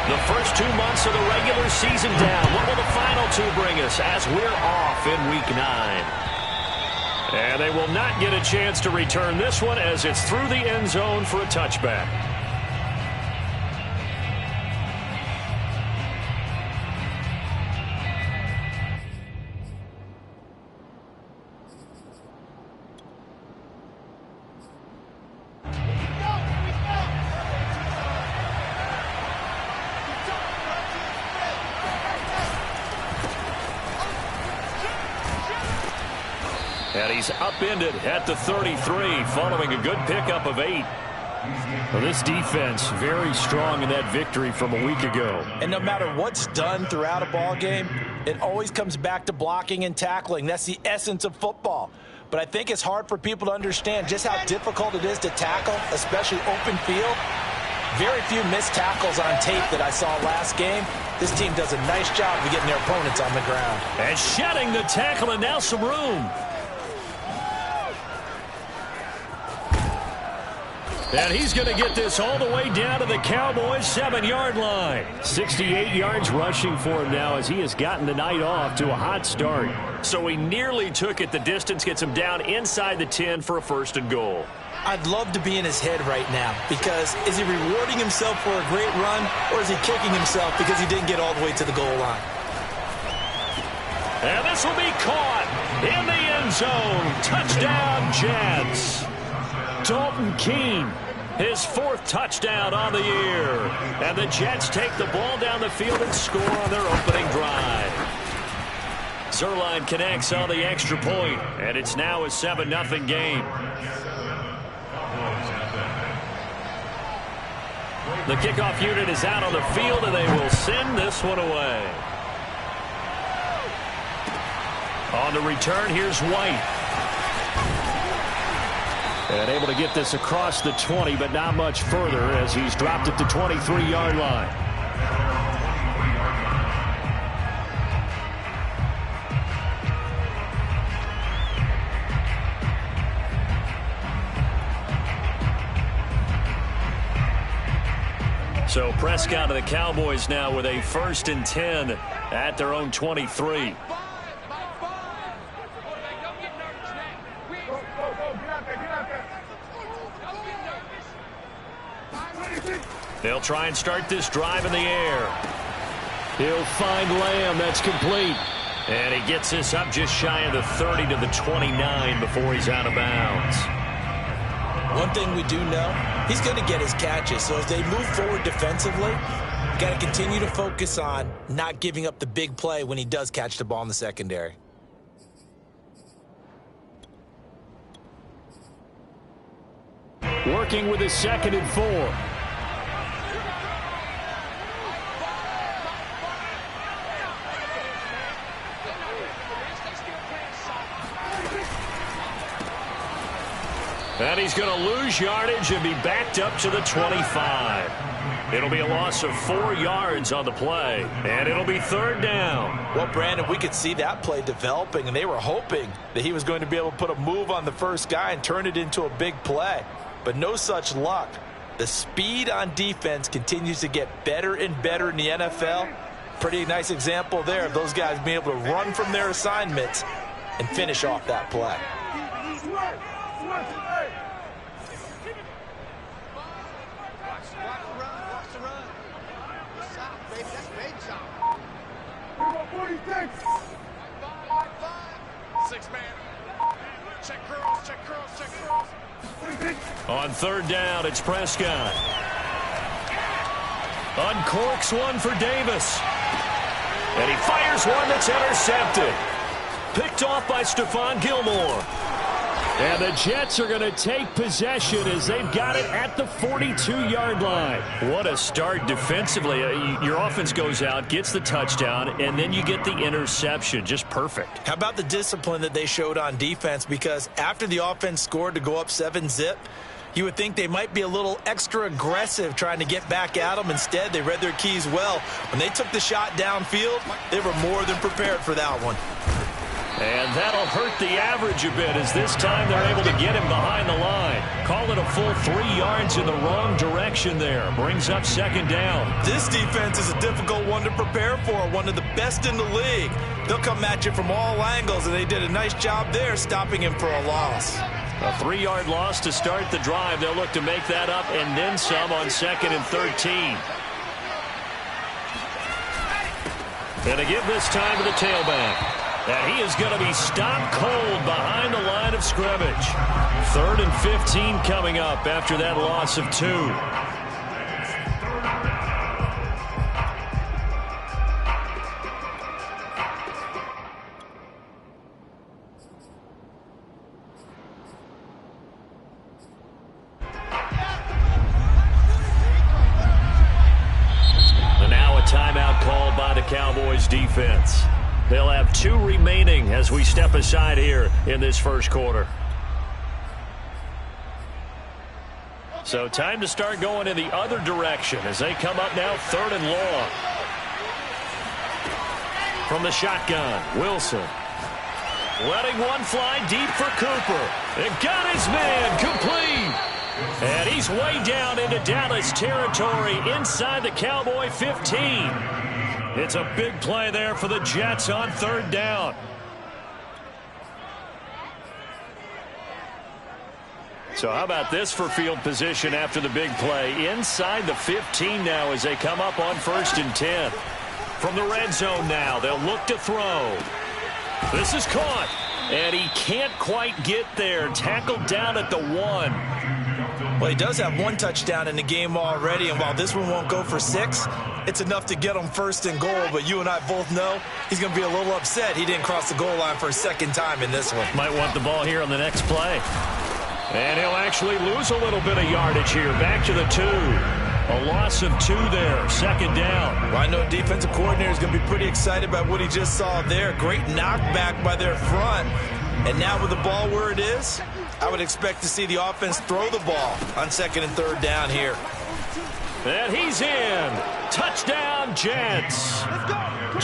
The first 2 months of the regular season down. What will the final two bring us as we're off in Week 9? And they will not get a chance to return this one as it's through the end zone for a touchback. And he's upended at the 33 following a good pickup of 8. Well, this defense very strong in that victory from a week ago. And no matter what's done throughout a ball game, it always comes back to blocking and tackling. That's the essence of football. But I think it's hard for people to understand just how difficult it is to tackle, especially open field. Very few missed tackles on tape that I saw last game. This team does a nice job of getting their opponents on the ground. And shedding the tackle, and now some room. And he's going to get this all the way down to the Cowboys' 7-yard line. 68 yards rushing for him now as he has gotten the night off to a hot start. So he nearly took it the distance, gets him down inside the 10 for a 1st and goal. I'd love to be in his head right now because is he rewarding himself for a great run or is he kicking himself because he didn't get all the way to the goal line? And this will be caught in the end zone. Touchdown, Jets. Dalton Keene, his 4th touchdown on the year. And the Jets take the ball down the field and score on their opening drive. Zuerlein connects on the extra point, and it's now a 7-0 game. The kickoff unit is out on the field, and they will send this one away. On the return, here's White. And able to get this across the 20, but not much further as he's dropped at the 23-yard line. So Prescott of the Cowboys now with a 1st and 10 at their own 23. They'll try and start this drive in the air. He'll find Lamb. That's complete. And he gets this up just shy of the 30 to the 29 before he's out of bounds. One thing we do know, he's going to get his catches. So as they move forward defensively, got to continue to focus on not giving up the big play when he does catch the ball in the secondary. Working with his 2nd and 4. And he's going to lose yardage and be backed up to the 25. It'll be a loss of 4 yards on the play, and it'll be 3rd down. Well, Brandon, we could see that play developing, and they were hoping that he was going to be able to put a move on the first guy and turn it into a big play. But no such luck. The speed on defense continues to get better and better in the NFL. Pretty nice example there of those guys being able to run from their assignments and finish off that play. On 3rd down, it's Prescott. Uncorks one for Davis. And he fires one that's intercepted. Picked off by Stephon Gilmore. And the Jets are going to take possession as they've got it at the 42-yard line. What a start defensively. Your offense goes out, gets the touchdown, and then you get the interception. Just perfect. How about the discipline that they showed on defense? Because after the offense scored to go up 7-zip, you would think they might be a little extra aggressive trying to get back at them. Instead, they read their keys well. When they took the shot downfield, they were more than prepared for that one. And that'll hurt the average a bit as this time they're able to get him behind the line. Call it a full 3 yards in the wrong direction there. Brings up second down. This defense is a difficult one to prepare for, one of the best in the league. They'll come at you from all angles, and they did a nice job there stopping him for a loss. A 3-yard loss to start the drive. They'll look to make that up and then some on 2nd and 13. And to give this time to the tailback. And he is going to be stopped cold behind the line of scrimmage. 3rd and 15 coming up after that loss of 2. And now a timeout called by the Cowboys defense. They'll have 2 remaining as we step aside here in this first quarter. So time to start going in the other direction as they come up now 3rd and long. From the shotgun, Wilson. Letting one fly deep for Cooper. And got his man complete. And he's way down into Dallas territory inside the Cowboy 15. It's a big play there for the Jets on 3rd down. So how about this for field position after the big play? Inside the 15 now as they come up on 1st and 10. From the red zone now, they'll look to throw. This is caught. And he can't quite get there. Tackled down at the 1. Well, he does have 1 touchdown in the game already, and while this one won't go for 6, it's enough to get him 1st and goal. But you and I both know he's going to be a little upset he didn't cross the goal line for a 2nd time in this one. Might want the ball here on the next play. And he'll actually lose a little bit of yardage here. Back to the 2. A loss of 2 there. 2nd down. Well, I know defensive coordinator is going to be pretty excited about what he just saw there. Great knockback by their front. And now with the ball where it is, I would expect to see the offense throw the ball on 2nd and 3rd down here. And he's in. Touchdown, Jets.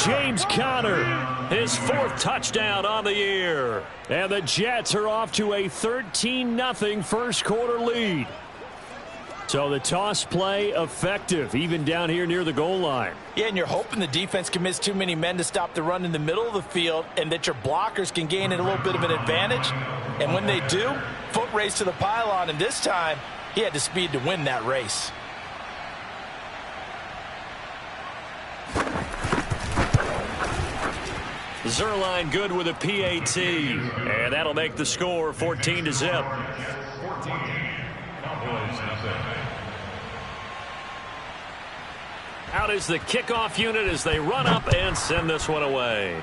James Conner, his 4th touchdown on the year. And the Jets are off to a 13-0 first quarter lead. So the toss play effective, even down here near the goal line. Yeah, and you're hoping the defense commits too many men to stop the run in the middle of the field and that your blockers can gain a little bit of an advantage. And when they do, foot race to the pylon, and this time he had the speed to win that race. Zuerlein good with a PAT, and that'll make the score 14-0. Out is the kickoff unit as they run up and send this one away.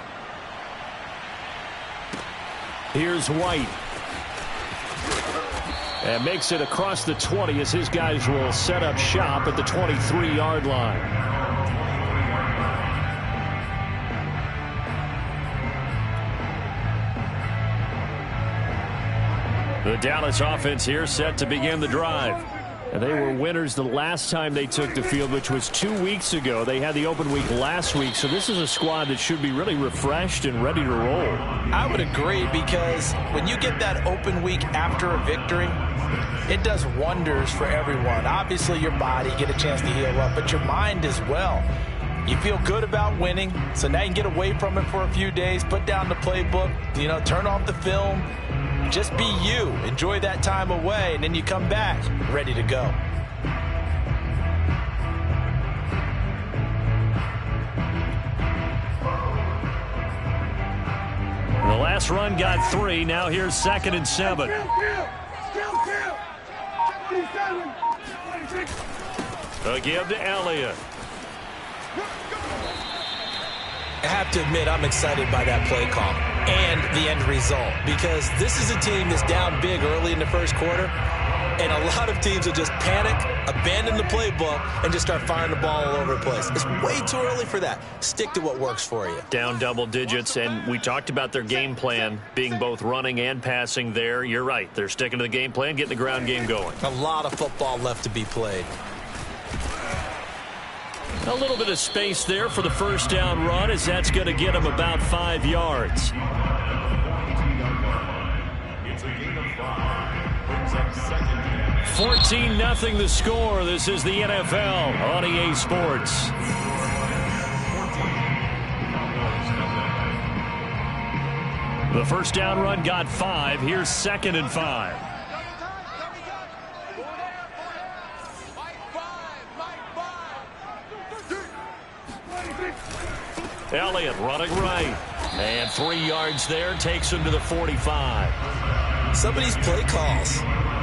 Here's White. And makes it across the 20 as his guys will set up shop at the 23-yard line. The Dallas offense here set to begin the drive. And they were winners the last time they took the field, which was 2 weeks ago. They had the open week last week, so this is a squad that should be really refreshed and ready to roll. I would agree, because when you get that open week after a victory, it does wonders for everyone. Obviously, your body, get a chance to heal up, but your mind as well. You feel good about winning, so now you can get away from it for a few days, put down the playbook, turn off the film. Just be you. Enjoy that time away, and then you come back ready to go. The last run got 3. Now here's 2nd and 7. A give to Elliott. I have to admit, I'm excited by that play call and the end result, because this is a team that's down big early in the first quarter, and a lot of teams will just panic, abandon the playbook, and just start firing the ball all over the place. It's way too early for that. Stick to what works for you. Down double digits, and we talked about their game plan being both running and passing there. You're right. They're sticking to the game plan, getting the ground game going. A lot of football left to be played. A little bit of space there for the first down run, as that's going to get him about 5 yards. 14-0 the score. This is the NFL on EA Sports. The first down run got 5. Here's 2nd and 5. Elliott running right. And 3 yards there, takes him to the 45. Some of these play calls,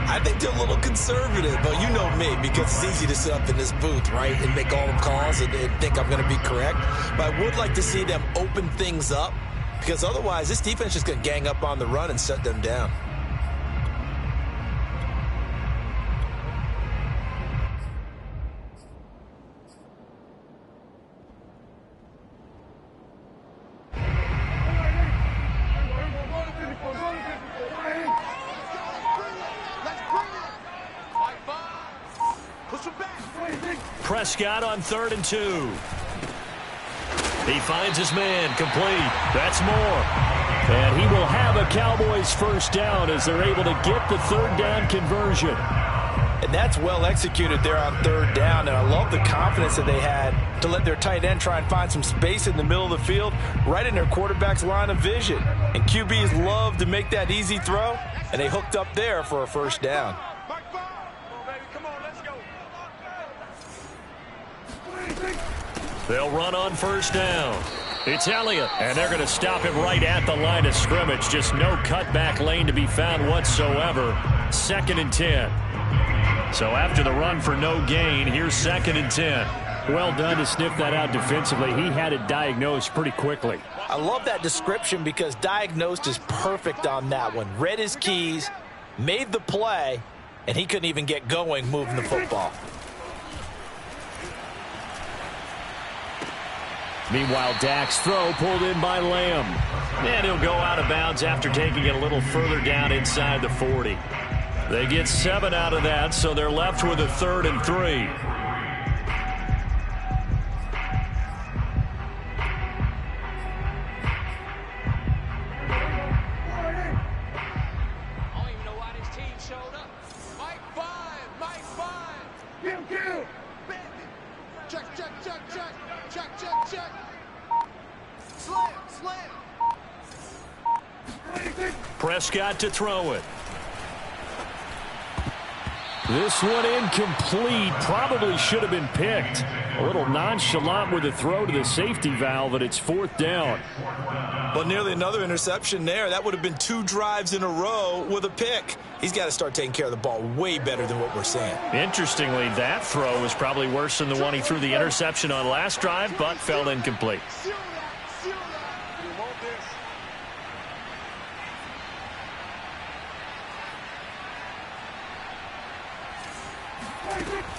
I think they're a little conservative, but you know me, because it's easy to sit up in this booth, right, and make all the calls and think I'm going to be correct. But I would like to see them open things up, because otherwise this defense is going to gang up on the run and shut them down. Prescott on 3rd and 2. He finds his man, complete. That's Moore. And he will have a Cowboys first down as they're able to get the 3rd down conversion. And that's well executed there on 3rd down. And I love the confidence that they had to let their tight end try and find some space in the middle of the field, right in their quarterback's line of vision. And QBs love to make that easy throw, and they hooked up there for a first down. They'll run on first down. It's Elliott, and they're going to stop him right at the line of scrimmage. Just no cutback lane to be found whatsoever. 2nd and 10. So after the run for no gain, here's 2nd and 10. Well done to sniff that out defensively. He had it diagnosed pretty quickly. I love that description because diagnosed is perfect on that one. Read his keys, made the play, and he couldn't even get going moving the football. Meanwhile, Dak's throw pulled in by Lamb. And he'll go out of bounds after taking it a little further down inside the 40. They get 7 out of that, so they're left with a 3rd and 3. Prescott to throw it. This one incomplete. Probably should have been picked. A little nonchalant with the throw to the safety valve, and it's 4th down. Well, nearly another interception there. That would have been 2 drives in a row with a pick. He's got to start taking care of the ball way better than what we're seeing. Interestingly, that throw was probably worse than the one he threw the interception on last drive, but fell incomplete.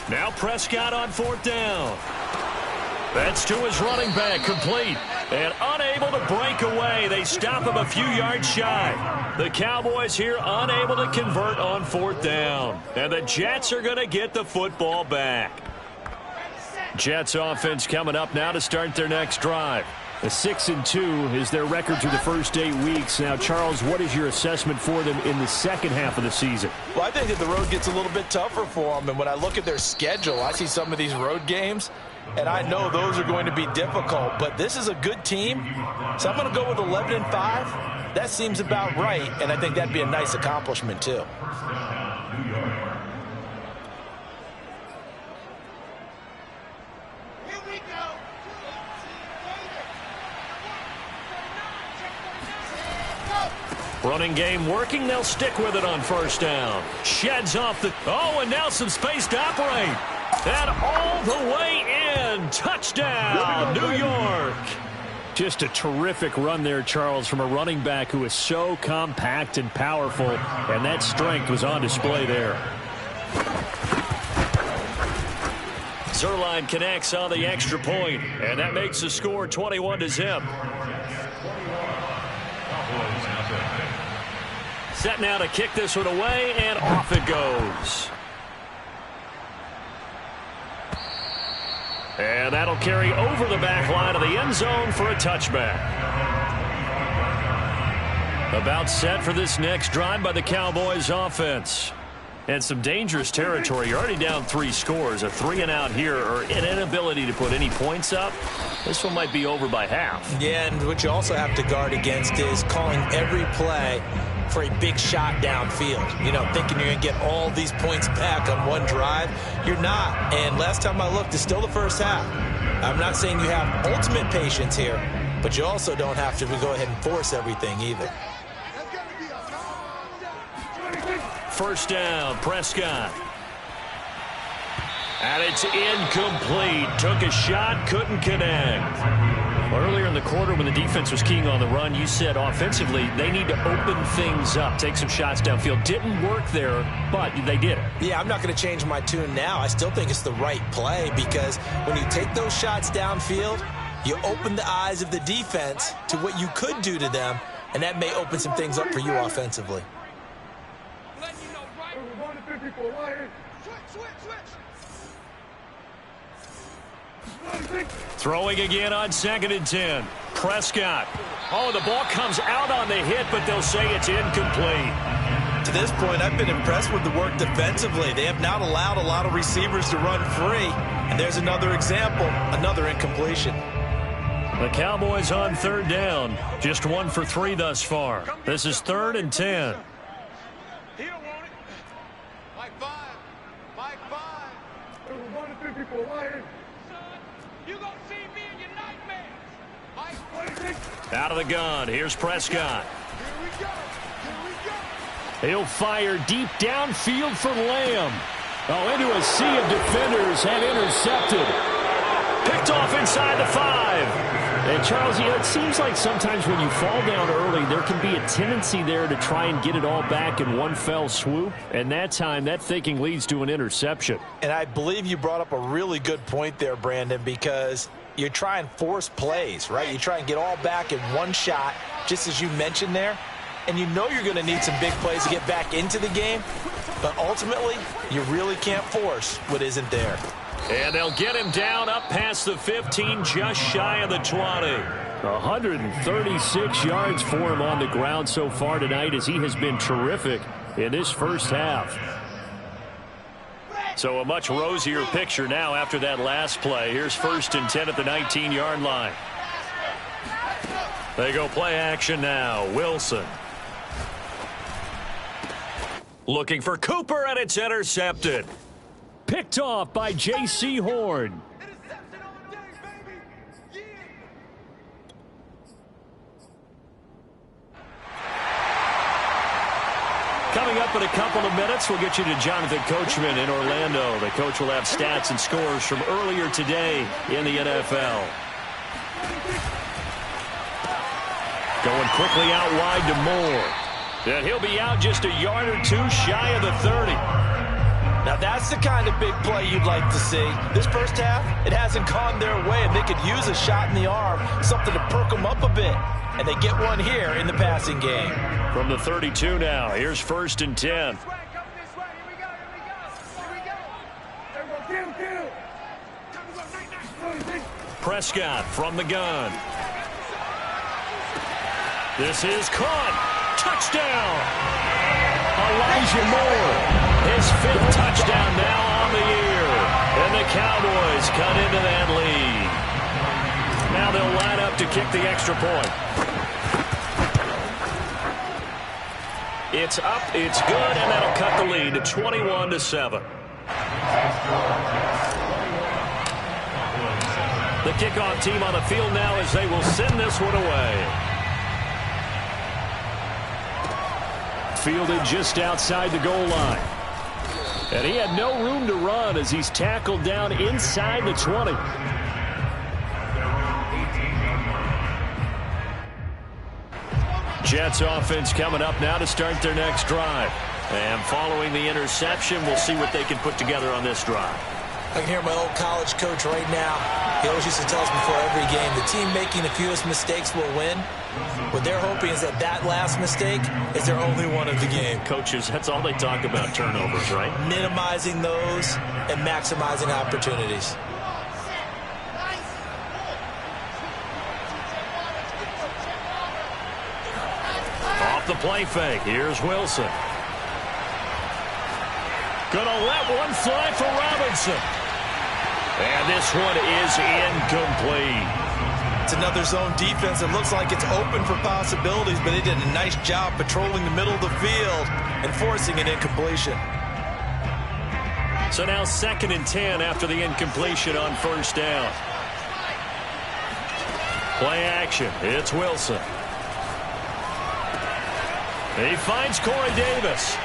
Now Prescott on 4th down. That's to his running back, complete. And unable to break away. They stop him a few yards shy. The Cowboys here unable to convert on 4th down. And the Jets are going to get the football back. Jets offense coming up now to start their next drive. A 6-2 is their record through the first 8 weeks. Now, Charles, what is your assessment for them in the second half of the season? Well, I think that the road gets a little bit tougher for them. And when I look at their schedule, I see some of these road games, and I know those are going to be difficult. But this is a good team, so I'm going to go with 11-5. That seems about right, and I think that'd be a nice accomplishment, too. Running game working. They'll stick with it on first down. Sheds off the... Oh, and now some space to operate. And all the way in. Touchdown, New York. Just a terrific run there, Charles, from a running back who is so compact and powerful. And that strength was on display there. Zuerlein connects on the extra point, and that makes the score 21-0. Set now to kick this one away, and off it goes. And that'll carry over the back line of the end zone for a touchback. About set for this next drive by the Cowboys offense. And some dangerous territory. You're already down 3 scores. A 3-and-out here, or an inability to put any points up. This one might be over by half. Yeah, and what you also have to guard against is calling every play for a big shot downfield. You know, thinking you're going to get all these points back on one drive. You're not. And last time I looked, it's still the first half. I'm not saying you have ultimate patience here, but you also don't have to go ahead and force everything either. First down, Prescott. And it's incomplete. Took a shot, couldn't connect. Earlier in the quarter when the defense was keying on the run, you said offensively they need to open things up, take some shots downfield. Didn't work there, but they did it. Yeah, I'm not going to change my tune now. I still think it's the right play because when you take those shots downfield, you open the eyes of the defense to what you could do to them, and that may open some things up for you offensively. Throwing again on 2nd and 10. Prescott. Oh, the ball comes out on the hit, but they'll say it's incomplete. To this point, I've been impressed with the work defensively. They have not allowed a lot of receivers to run free. And there's another example, another incompletion. The Cowboys on 3rd down. Just 1 for 3 thus far. This is 3rd and 10. He don't want it. Mike 5. Mike 5. One to 3 people lying. You gonna see me in your nightmares. Mike. Out of the gun. Here's Prescott. Here we go. Here we go. He'll fire deep downfield for Lamb. Oh, into a sea of defenders and intercepted. Picked off inside the 5. And Charles, you know, it seems like sometimes when you fall down early, there can be a tendency there to try and get it all back in one fell swoop. And that time, that thinking leads to an interception. And I believe you brought up a really good point there, Brandon, because you try and force plays, right? You try and get all back in one shot, just as you mentioned there. And you know you're going to need some big plays to get back into the game. But ultimately, you really can't force what isn't there. And they'll get him down up past the 15, just shy of the 20. 136 yards for him on the ground so far tonight as he has been terrific in this first half. So a much rosier picture now after that last play. Here's 1st and 10 at the 19-yard line. They go play action now. Wilson. Looking for Cooper, and it's intercepted. Picked off by J.C. Horn. Coming up in a couple of minutes, we'll get you to Jonathan Coachman in Orlando. The coach will have stats and scores from earlier today in the NFL. Going quickly out wide to Moore. And he'll be out just a yard or 2 shy of the 30. Now, that's the kind of big play you'd like to see. This first half, it hasn't gone their way, and they could use a shot in the arm, something to perk them up a bit. And they get one here in the passing game. From the 32 now, here's 1st and 10. Prescott from the gun. This is caught. Touchdown. Elijah Moore. His 5th touchdown now on the year. And the Cowboys cut into that lead. Now they'll line up to kick the extra point. It's up, it's good, and that'll cut the lead to 21-7. The kickoff team on the field now as they will send this one away. Fielded just outside the goal line. And he had no room to run as he's tackled down inside the 20. Jets offense coming up now to start their next drive. And following the interception, we'll see what they can put together on this drive. I can hear my old college coach right now. He always used to tell us before every game, the team making the fewest mistakes will win. What they're hoping is that that last mistake is their only one of the game. Coaches, that's all they talk about, turnovers, right? Minimizing those and maximizing opportunities. Off the play fake, here's Wilson. Gonna let one fly for Robinson. And this one is incomplete. It's another zone defense. It looks like it's open for possibilities, but they did a nice job patrolling the middle of the field and forcing an incompletion. So now 2nd and 10 after the incompletion on first down. Play action. It's Wilson. He finds Corey Davis.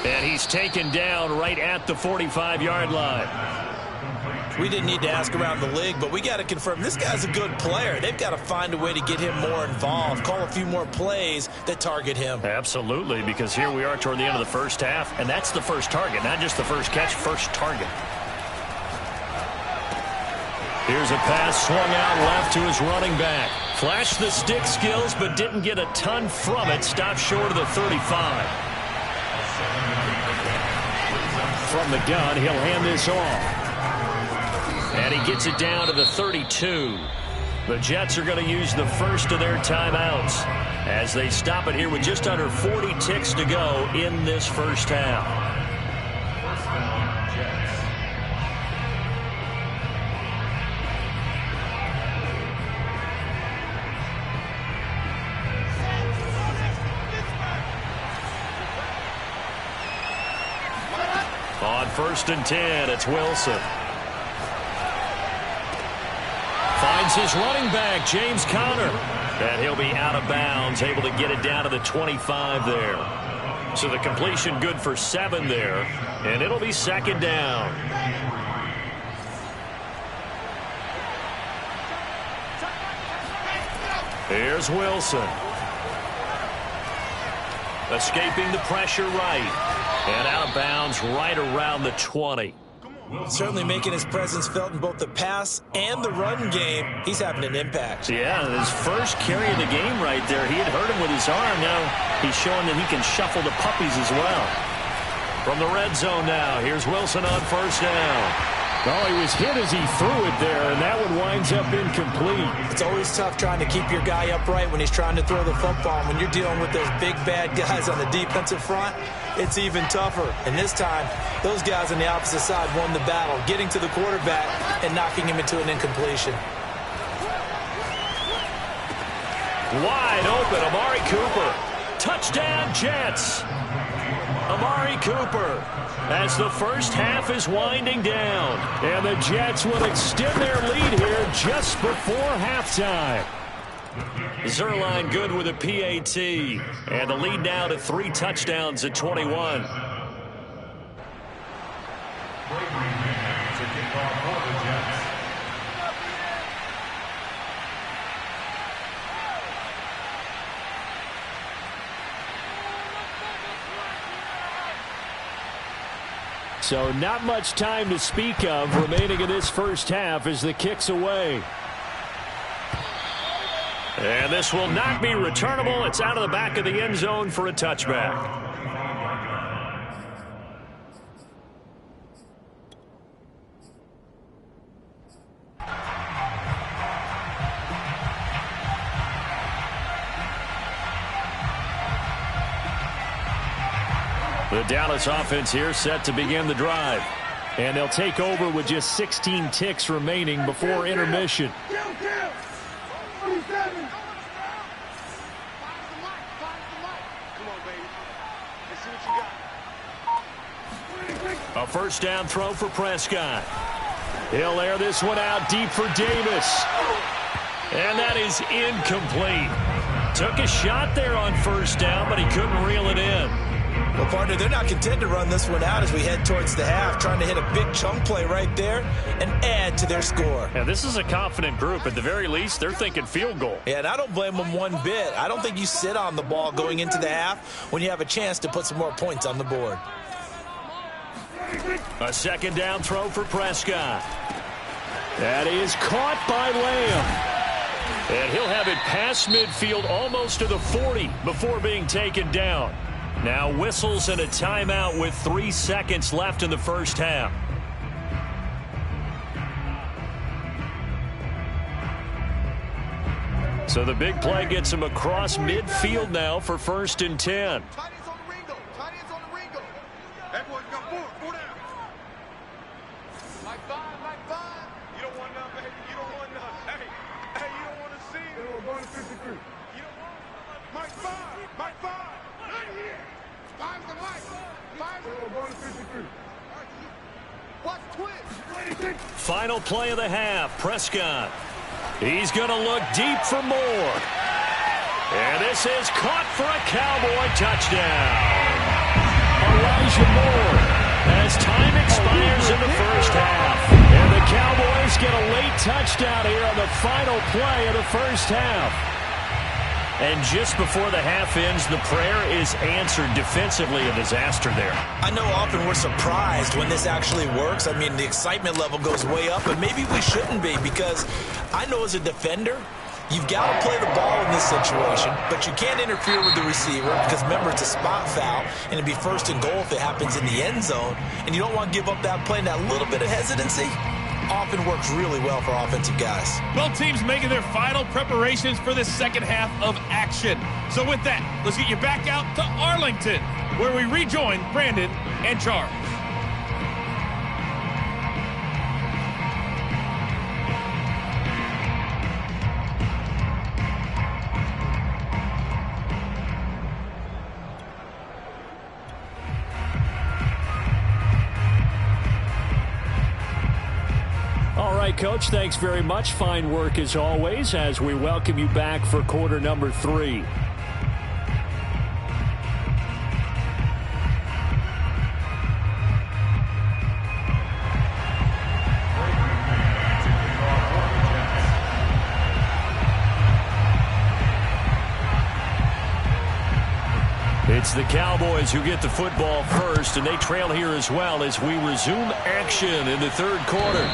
And he's taken down right at the 45-yard line. We didn't need to ask around the league, but we got to confirm this guy's a good player. They've got to find a way to get him more involved, call a few more plays that target him. Absolutely, because here we are toward the end of the first half, and that's the first target, not just the first catch, first target. Here's a pass swung out left to his running back. Flashed the stick skills, but didn't get a ton from it. Stopped short of the 35. From the gun, he'll hand this off. And he gets it down to the 32. The Jets are going to use the first of their timeouts as they stop it here with just under 40 ticks to go in this first half. On 1st and 10, it's Wilson. Finds his running back, James Conner. And he'll be out of bounds, able to get it down to the 25 there. So the completion good for 7 there. And it'll be 2nd down. Here's Wilson. Escaping the pressure right. And out of bounds right around the 20. Certainly making his presence felt in both the pass and the run game. He's having an impact. Yeah, his first carry of the game right there. He had hurt him with his arm. Now he's showing that he can shuffle the puppies as well. From the red zone now, here's Wilson on first down. Oh, he was hit as he threw it there, and that one winds up incomplete. It's always tough trying to keep your guy upright when he's trying to throw the football. When you're dealing with those big, bad guys on the defensive front, it's even tougher. And this time, those guys on the opposite side won the battle, getting to the quarterback and knocking him into an incompletion. Wide open, Amari Cooper. Touchdown, Jets. Amari Cooper, as the first half is winding down. And the Jets will extend their lead here just before halftime. Zerline good with a PAT. And the lead now to 3 touchdowns at 21. So not much time to speak of remaining in this first half as the kick's away. And this will not be returnable. It's out of the back of the end zone for a touchback. The Dallas offense here set to begin the drive. And they'll take over with just 16 ticks remaining before intermission. A first down throw for Prescott. He'll air this one out deep for Davis. And that is incomplete. Took a shot there on first down, but he couldn't reel it in. Well, partner, they're not content to run this one out as we head towards the half, trying to hit a big chunk play right there and add to their score. Yeah, this is a confident group. At the very least, they're thinking field goal. Yeah, and I don't blame them one bit. I don't think you sit on the ball going into the half when you have a chance to put some more points on the board. A second down throw for Prescott. That is caught by Lamb. And he'll have it past midfield almost to the 40 before being taken down. Now whistles and a timeout with 3 seconds left in the first half. So the big play gets him across midfield now for 1st and 10. Tight ends on the Ringo. Tight ends on the Ringo. That boy's got 4. 53. Mike 5. Mike 5. Right here. 5 to Mike. 5 to 53. Watch twitch. Final play of the half. Prescott. He's going to look deep for more. And this is caught for a Cowboy touchdown. Elijah Moore as time expires in the first half. And the Cowboys get a late touchdown here on the final play of the first half. And just before the half ends, the prayer is answered defensively. A disaster there. I know often we're surprised when this actually works. I mean, the excitement level goes way up, but maybe we shouldn't be, because I know as a defender, you've got to play the ball in this situation, but you can't interfere with the receiver because, remember, it's a spot foul, and it'd be first and goal if it happens in the end zone, and you don't want to give up that play, and that little bit of hesitancy often works really well for offensive guys. Both teams making their final preparations for the second half of action. So with that, let's get you back out to Arlington, where we rejoin Brandon and Charles. All right, Coach, thanks very much. Fine work as always as we welcome you back for quarter number 3. It's the Cowboys who get the football first, and they trail here as well as we resume action in the third quarter.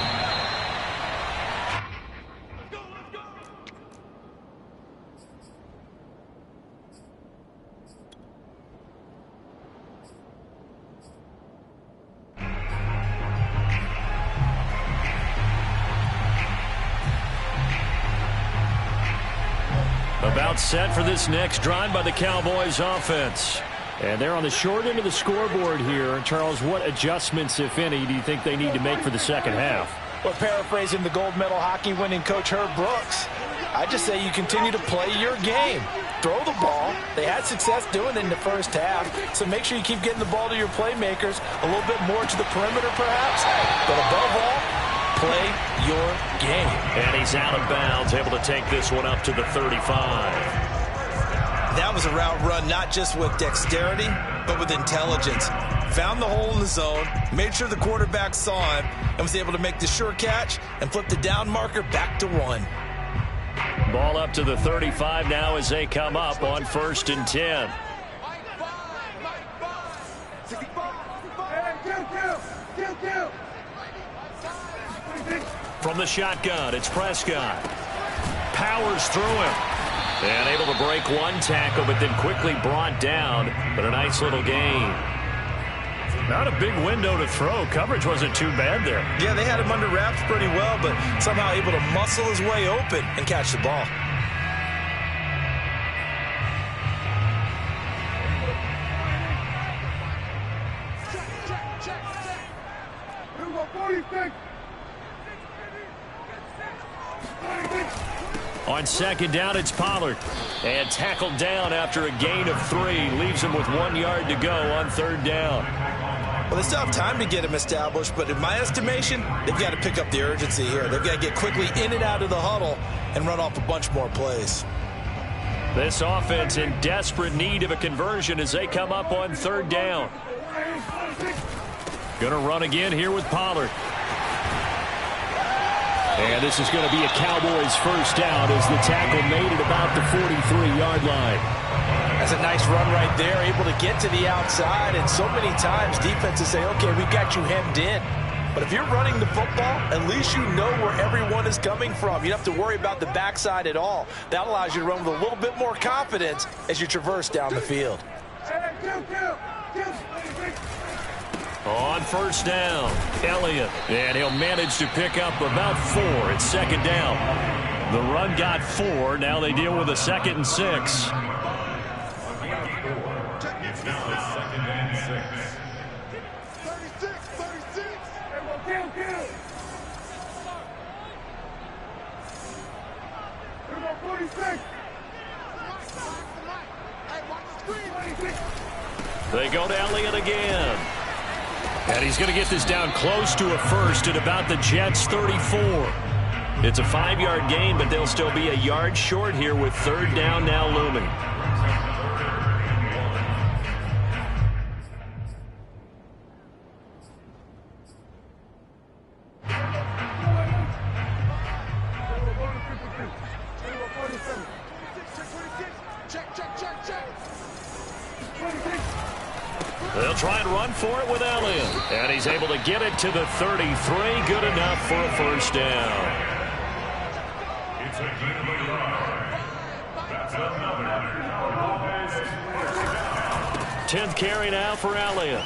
About set for this next drive by the Cowboys offense. And they're on the short end of the scoreboard here. Charles, what adjustments, if any, do you think they need to make for the second half? Well, paraphrasing the gold medal hockey winning coach Herb Brooks, I just say you continue to play your game. Throw the ball. They had success doing it in the first half, so make sure you keep getting the ball to your playmakers, a little bit more to the perimeter perhaps, but above all, play your game. And he's out of bounds, able to take this one up to the 35. That was a route run not just with dexterity, but with intelligence. Found the hole in the zone, made sure the quarterback saw him, and was able to make the sure catch and flip the down marker back to 1. Ball up to the 35 now as they come up on 1st and 10. From the shotgun, it's Prescott. Powers through him. And able to break one tackle, but then quickly brought down. But a nice little gain. Not a big window to throw. Coverage wasn't too bad there. Yeah, they had him under wraps pretty well, but somehow able to muscle his way open and catch the ball. On second down, it's Pollard. And tackled down after a gain of 3. Leaves him with 1 yard to go on 3rd down. Well, they still have time to get him established, but in my estimation, they've got to pick up the urgency here. They've got to get quickly in and out of the huddle and run off a bunch more plays. This offense in desperate need of a conversion as they come up on 3rd down. Gonna run again here with Pollard. And this is going to be a Cowboys first down as the tackle made at about the 43-yard line. That's a nice run right there, able to get to the outside. And so many times defenses say, okay, we've got you hemmed in. But if you're running the football, at least you know where everyone is coming from. You don't have to worry about the backside at all. That allows you to run with a little bit more confidence as you traverse down the field. On 1st down, Elliott. And he'll manage to pick up about 4. It's 2nd down. The run got 4. Now they deal with a 2nd and 6. Now it's 2nd and 6. 36. Kill. 46. They go to Elliott again. And he's going to get this down close to a first at about the Jets' 34. It's a 5-yard gain, but they'll still be a yard short here with third down now looming. They'll try and run for it with Elliott. And he's able to get it to the 33. Good enough for a first down. It's a good run. That's another. 10th carry now for Elliott.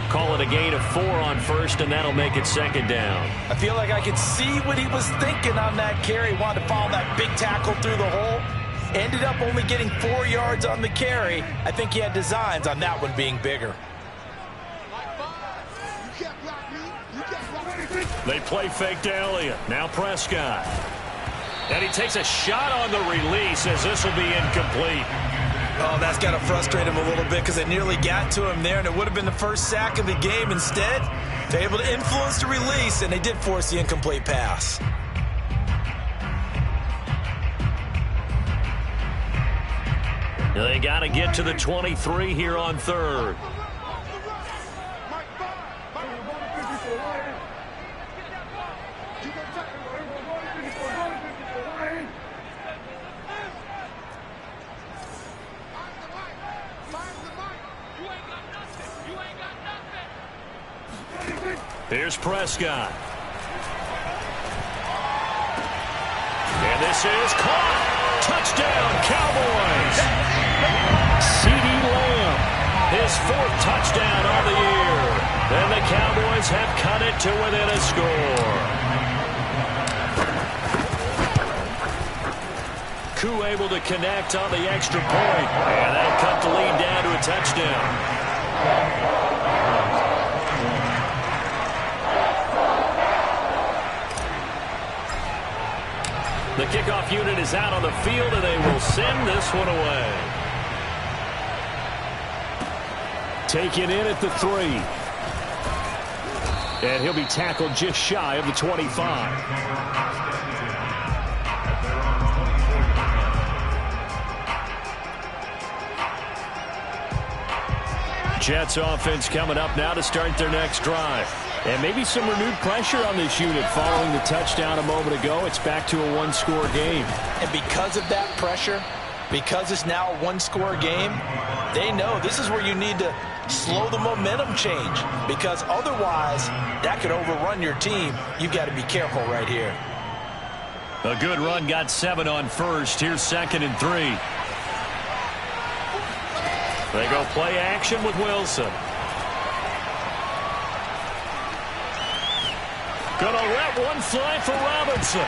Call it a gain of 4 on first, and that'll make it second down. I feel like I could see what he was thinking on that carry. Wanted to follow that big tackle through the hole. Ended up only getting 4 yards on the carry. I think he had designs on that one being bigger. They play fake to Elliott. Now Prescott. And he takes a shot on the release as this will be incomplete. Oh, that's got to frustrate him a little bit because they nearly got to him there, and it would have been the first sack of the game. Instead, they're able to influence the release, and they did force the incomplete pass. They got to get to the 23 here on third. Here's Prescott. And this is caught. Touchdown, Cowboys. CeeDee Lamb, his 4th touchdown of the year. And the Cowboys have cut it to within a score. Koo able to connect on the extra point. And that'll cut the lead down to a touchdown. The kickoff unit is out on the field, and they will send this one away. Taken in at the 3. And he'll be tackled just shy of the 25. Jets offense coming up now to start their next drive. And maybe some renewed pressure on this unit following the touchdown a moment ago. It's back to a 1-score game. And because of that pressure, because it's now a 1-score game, they know this is where you need to slow the momentum change, because otherwise that could overrun your team. You've got to be careful right here. A good run, got 7 on first. Here's 2nd and 3. They go play action with Wilson. Gonna let one fly for Robinson.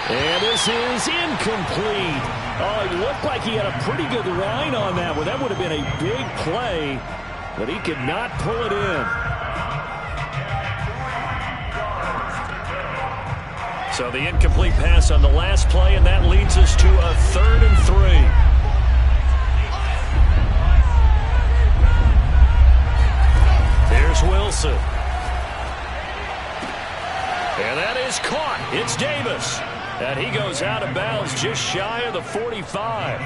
And this is incomplete. Oh, it looked like he had a pretty good line on that one. That would have been a big play, but he could not pull it in. So the incomplete pass on the last play, and that leads us to a 3rd and 3. Here's Wilson. And that is caught. It's Davis. And he goes out of bounds just shy of the 45.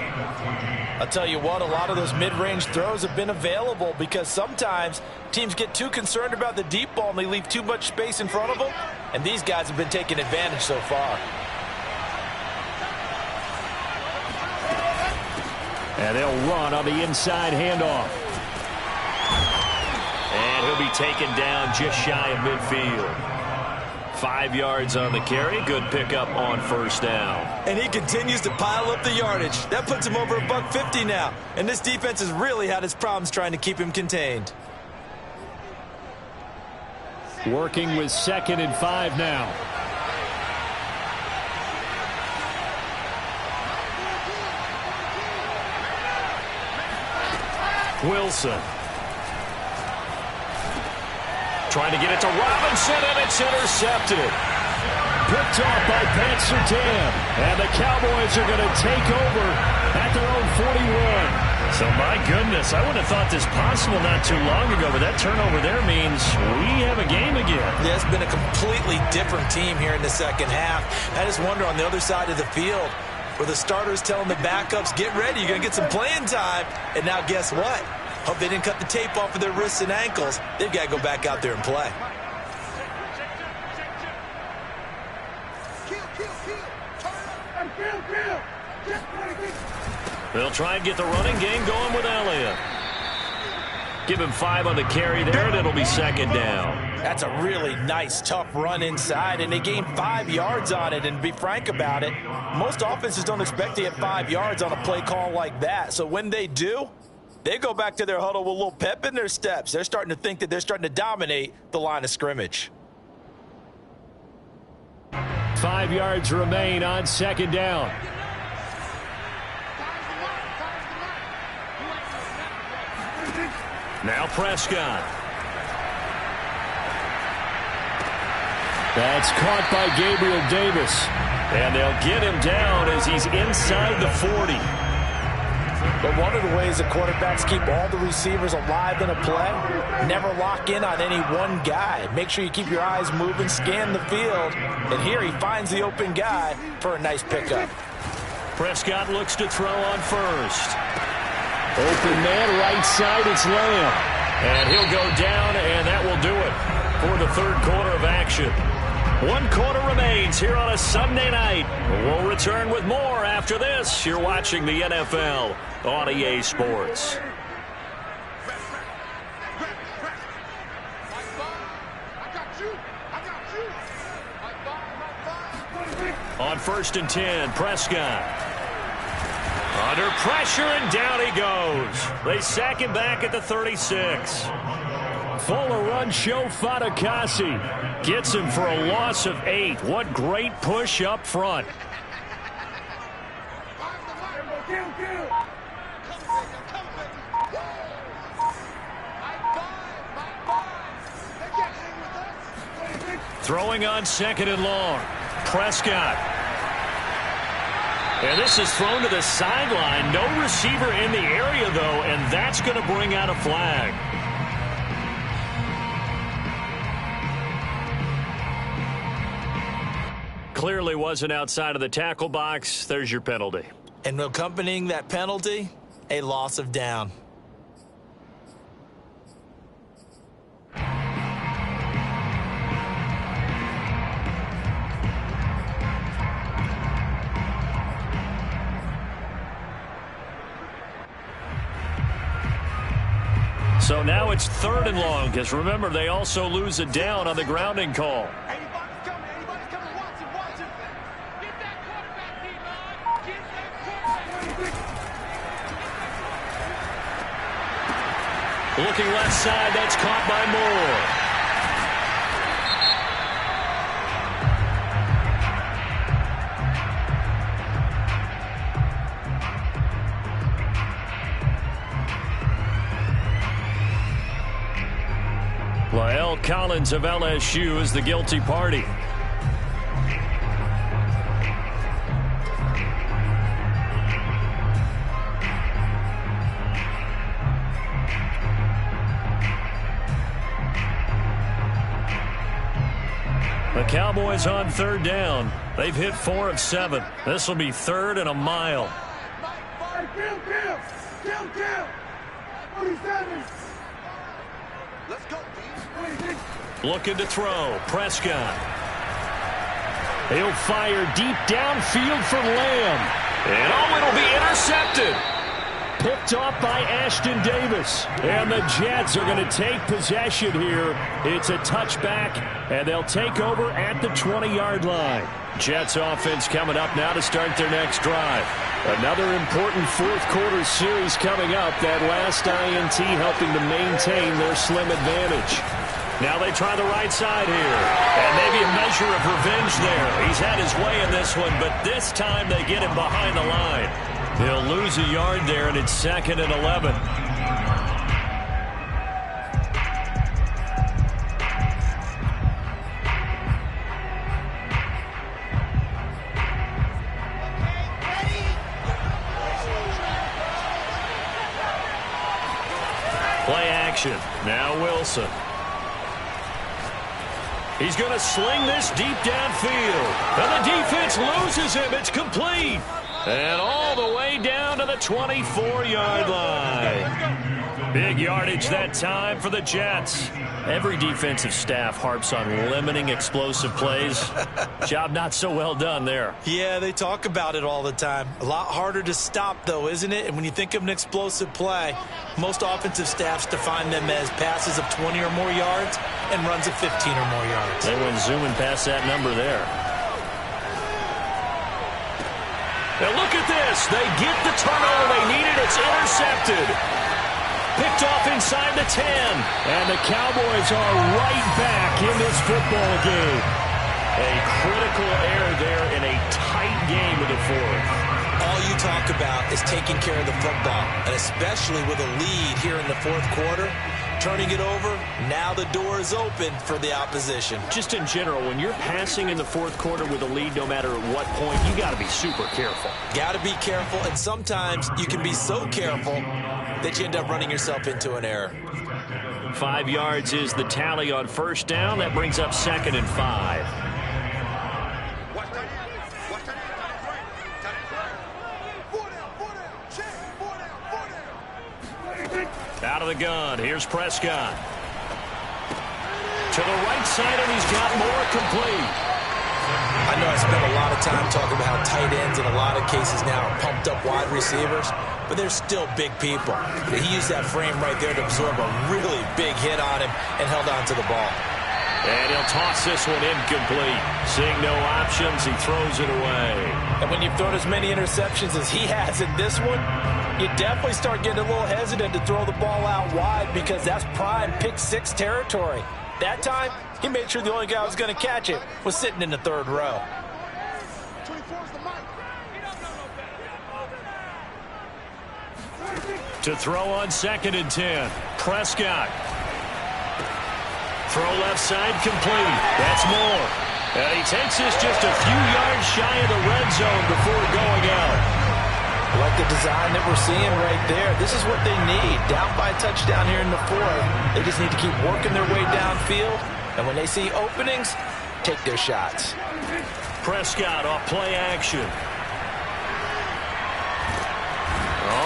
I'll tell you what, a lot of those mid-range throws have been available because sometimes teams get too concerned about the deep ball and they leave too much space in front of them. And these guys have been taking advantage so far. And they'll run on the inside handoff. And he'll be taken down just shy of midfield. 5 yards on the carry. Good pickup on first down. And he continues to pile up the yardage. That puts him over $150 now. And this defense has really had its problems trying to keep him contained. Working with 2nd and 5 now. Wilson. Trying to get it to Robinson, and it's intercepted. Picked off by Pat Surtain. And the Cowboys are going to take over at their own 41. So, my goodness, I wouldn't have thought this possible not too long ago, but that turnover there means we have a game again. Yeah, it's been a completely different team here in the second half. I just wonder on the other side of the field where the starters telling the backups, get ready, you're going to get some playing time. And now guess what? Hope they didn't cut the tape off of their wrists and ankles. They've got to go back out there and play. They'll try and get the running game going with Elliott. Give him 5 on the carry there, and it'll be second down. That's a really nice, tough run inside, and they gained 5 yards on it. And to be frank about it, most offenses don't expect to get 5 yards on a play call like that. So when they do, they go back to their huddle with a little pep in their steps. They're starting to think that they're starting to dominate the line of scrimmage. 5 yards remain on second down. Now Prescott. That's caught by Gabriel Davis. And they'll get him down as he's inside the 40. But one of the ways that quarterbacks keep all the receivers alive in a play, never lock in on any one guy. Make sure you keep your eyes moving, scan the field. And here he finds the open guy for a nice pickup. Prescott looks to throw on first. Open man, right side, it's Lamb. And he'll go down, and that will do it for the third quarter of action. 1 quarter remains here on a Sunday night. We'll return with more after this. You're watching the NFL on EA Sports. On 1st and 10, Prescott. Under pressure, and down he goes. They sack him back at the 36. Fuller run show Fatukasi. Gets him for a loss of 8. What great push up front. Throwing on 2nd and long. Prescott. And this is thrown to the sideline. No receiver in the area, though, and that's going to bring out a flag. Clearly wasn't outside of the tackle box. There's your penalty. And accompanying that penalty, a loss of down. So now it's 3rd and long, because remember, they also lose a down on the grounding call. Looking left side, that's caught by Moore. Lael Collins of LSU is the guilty party. The Cowboys on 3rd down. They've hit 4 of 7. This will be 3rd and a mile. Let's go. Looking to throw. Prescott. He'll fire deep downfield for Lamb. And it'll be intercepted. Picked off by Ashton Davis. And the Jets are going to take possession here. It's a touchback, and they'll take over at the 20-yard line. Jets offense coming up now to start their next drive. Another important 4th quarter series coming up. That last INT helping to maintain their slim advantage. Now they try the right side here. And maybe a measure of revenge there. He's had his way in this one, but this time they get him behind the line. He'll lose a yard there, and it's 2nd and 11. action. Now Wilson. He's going to sling this deep downfield. And the defense loses him. It's complete. And all the way down to the 24-yard line. Big yardage that time for the Jets. Every defensive staff harps on limiting explosive plays. Job not so well done there. Yeah, they talk about it all the time. A lot harder to stop, though, isn't it? And when you think of an explosive play, most offensive staffs define them as passes of 20 or more yards and runs of 15 or more yards. They went zooming past that number there. Now look at this. They get the turnover they needed. It's intercepted. Picked off inside the 10. And the Cowboys are right back in this football game. A critical error there in a tight game of the fourth. All you talk about is taking care of the football, and especially with a lead here in the fourth quarter, turning it over, now the door is open for the opposition. Just in general, when you're passing in the fourth quarter with a lead, no matter at what point, you got to be super careful. Got to be careful, and sometimes you can be so careful that you end up running yourself into an error. 5 yards is the tally on first down. That brings up 2nd and 5. Out of the gun, here's Prescott. To the right side, and he's got more complete. I know I spent a lot of time talking about how tight ends in a lot of cases now are pumped up wide receivers, but they're still big people. He used that frame right there to absorb a really big hit on him and held on to the ball. And he'll toss this one incomplete. Seeing no options, he throws it away. And when you've thrown as many interceptions as he has in this one, you definitely start getting a little hesitant to throw the ball out wide because that's prime pick-6 territory. That time, he made sure the only guy who was going to catch it was sitting in the third row. To throw on 2nd and 10. Prescott. Throw left side complete. That's Moore. And he takes this just a few yards shy of the red zone before going out. I like the design that we're seeing right there. This is what they need. Down by a touchdown here in the fourth. They just need to keep working their way downfield. And when they see openings, take their shots. Prescott off play action.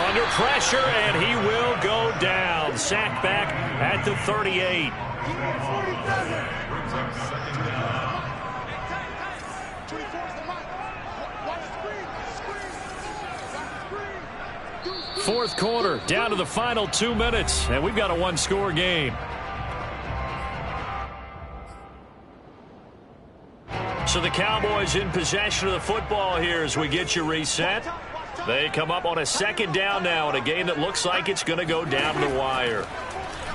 Under pressure, and he will go down. Sacked back at the 38. Fourth quarter, down to the final 2 minutes, and we've got a one-score game. So the Cowboys in possession of the football here as we get you reset. They come up on a 2nd down now in a game that looks like it's going to go down the wire.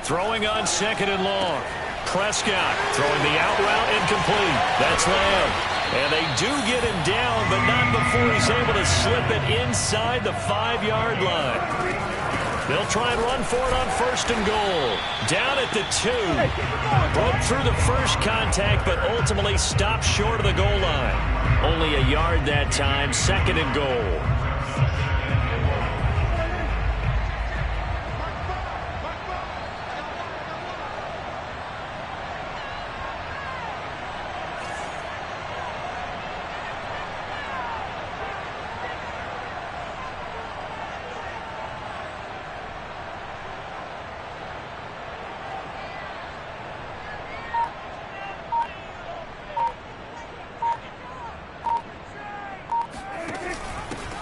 Throwing on 2nd and long. Prescott throwing the out route incomplete. That's Lamb. And they do get him down, but not before he's able to slip it inside the 5-yard line. They'll try and run for it on 1st and goal. Down at the 2. Broke through the first contact, but ultimately stopped short of the goal line. Only a yard that time, 2nd and goal.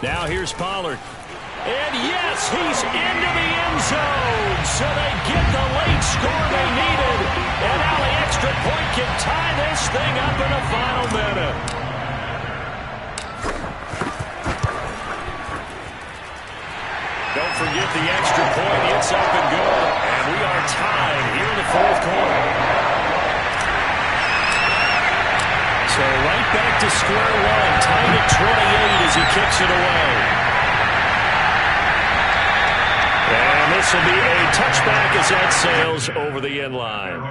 Now here's Pollard. And yes, he's into the end zone. So they get the late score they needed. And now the extra point can tie this thing up in the final minute. Don't forget the extra point. It's up and good. And we are tied here in the fourth quarter. So right back to square one, tied at 28 as he kicks it away. And this will be a touchback as that sails over the end line.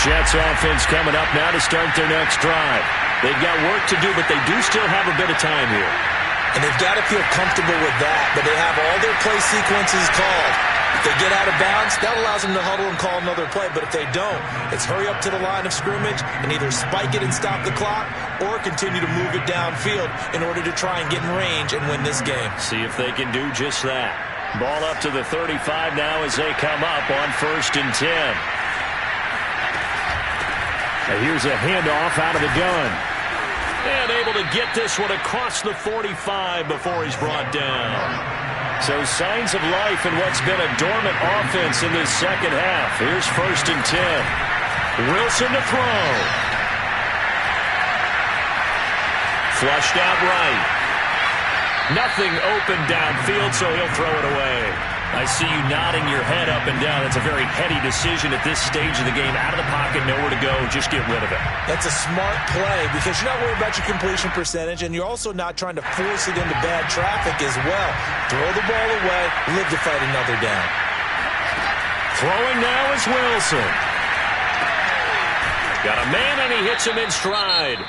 Jets offense coming up now to start their next drive. They've got work to do, but they do still have a bit of time here. And they've got to feel comfortable with that, but they have all their play sequences called. If they get out of bounds, that allows them to huddle and call another play. But if they don't, it's hurry up to the line of scrimmage and either spike it and stop the clock or continue to move it downfield in order to try and get in range and win this game. See if they can do just that. Ball up to the 35 now as they come up on 1st and 10. And here's a handoff out of the gun. And able to get this one across the 45 before he's brought down. So signs of life in what's been a dormant offense in this second half. Here's 1st and 10. Wilson to throw. Flushed out right. Nothing open downfield, so he'll throw it away. I see you nodding your head up and down. It's a very heady decision at this stage of the game. Out of the pocket, nowhere to go. Just get rid of it. That's a smart play because you're not worried about your completion percentage, and you're also not trying to force it into bad traffic as well. Throw the ball away, live to fight another down. Throwing now is Wilson. Got a man, and he hits him in stride.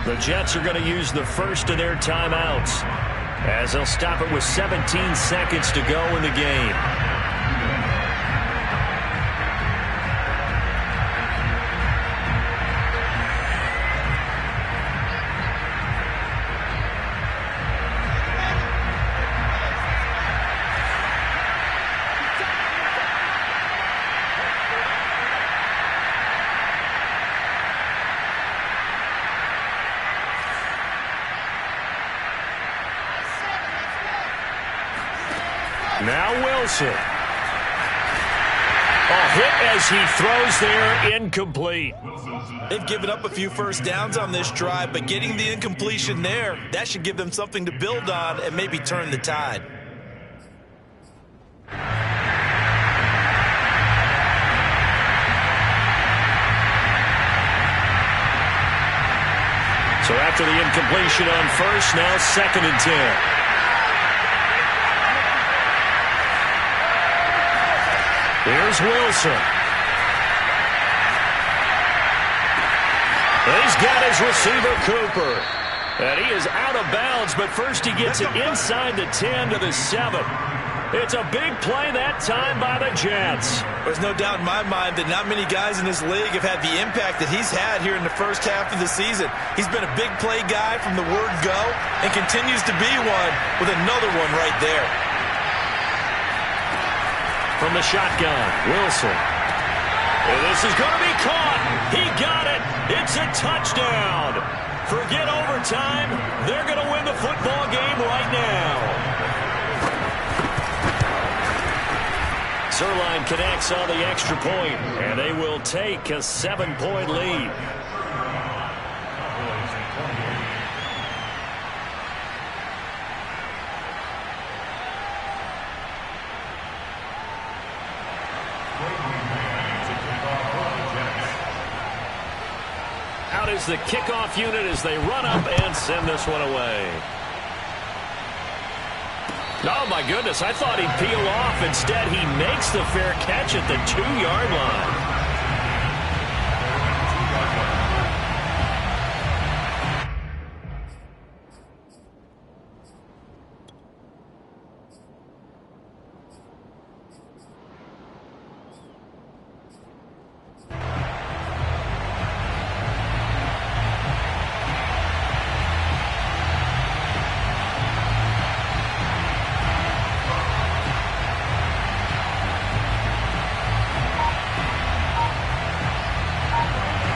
The Jets are going to use the first of their timeouts as they'll stop it with 17 seconds to go in the game. Now Wilson. A hit as he throws there, incomplete. They've given up a few first downs on this drive, but getting the incompletion there, that should give them something to build on and maybe turn the tide. So after the incompletion on first, now 2nd and 10. Here's Wilson. He's got his receiver, Cooper. And he is out of bounds, but first he gets it inside the 10 to the 7. It's a big play that time by the Jets. There's no doubt in my mind that not many guys in this league have had the impact that he's had here in the first half of the season. He's been a big play guy from the word go and continues to be one with another one right there. From the shotgun, Wilson. And this is going to be caught. He got it. It's a touchdown. Forget overtime. They're going to win the football game right now. Zuerlein connects on the extra point, and they will take a 7-point lead. Out is the kickoff unit as they run up and send this one away. Oh, my goodness, I thought he'd peel off. Instead, he makes the fair catch at the 2-yard line.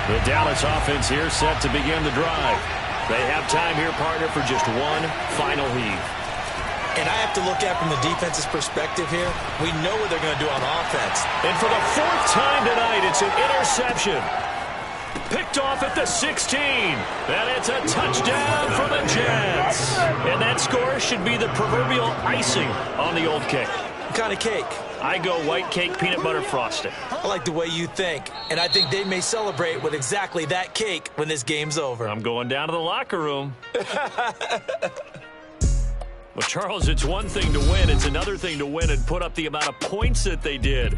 The Dallas offense here set to begin the drive. They have time here, partner, for just one final heave. And I have to look at from the defense's perspective here. We know what they're going to do on offense. And for the 4th time tonight, it's an interception. Picked off at the 16. And it's a touchdown for the Jets. And that score should be the proverbial icing on the old cake. What kind of cake? I go white cake, peanut butter frosting. I like the way you think. And I think they may celebrate with exactly that cake when this game's over. I'm going down to the locker room. Well, Charles, it's one thing to win. It's another thing to win and put up the amount of points that they did.